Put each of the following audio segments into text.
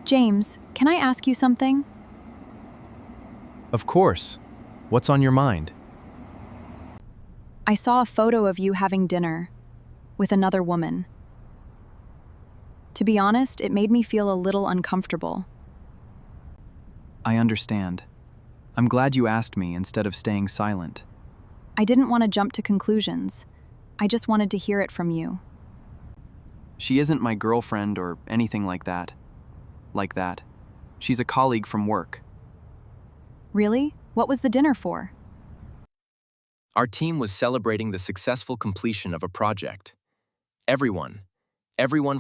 James, can I ask you something? Of course. What's on your mind? I saw a photo of you having dinner with another woman. To be honest, it made me feel a little uncomfortable. I understand. I'm glad you asked me instead of staying silent. I didn't want to jump to conclusions. I just wanted to hear it from you. She isn't my girlfriend or anything like that. She's a colleague from work. Really? What was the dinner for? Our team was celebrating the successful completion of a project. Everyone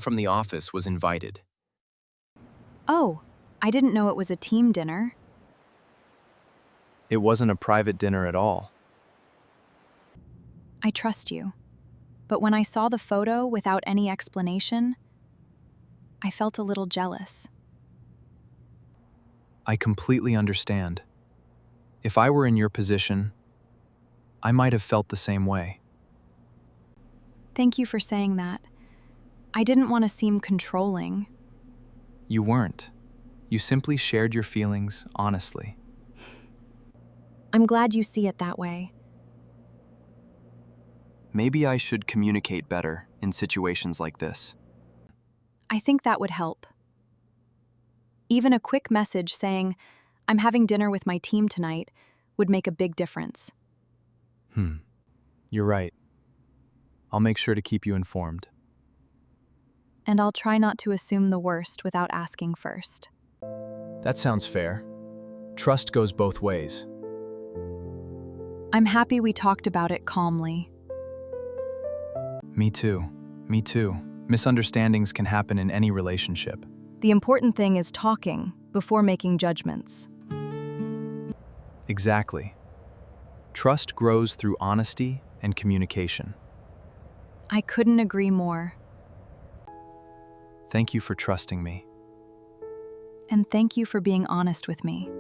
from the office was invited. Oh, I didn't know it was a team dinner. It wasn't a private dinner at all. I trust you. But when I saw the photo without any explanation, I felt a little jealous. I completely understand. If I were in your position, I might have felt the same way. Thank you for saying that. I didn't want to seem controlling. You weren't. You simply shared your feelings honestly. I'm glad you see it that way. Maybe I should communicate better in situations like this. I think that would help. Even a quick message saying, "I'm having dinner with my team tonight," would make a big difference. You're right. I'll make sure to keep you informed. And I'll try not to assume the worst without asking first. That sounds fair. Trust goes both ways. I'm happy we talked about it calmly. Me too. Misunderstandings can happen in any relationship. The important thing is talking before making judgments. Exactly. Trust grows through honesty and communication. I couldn't agree more. Thank you for trusting me. And thank you for being honest with me.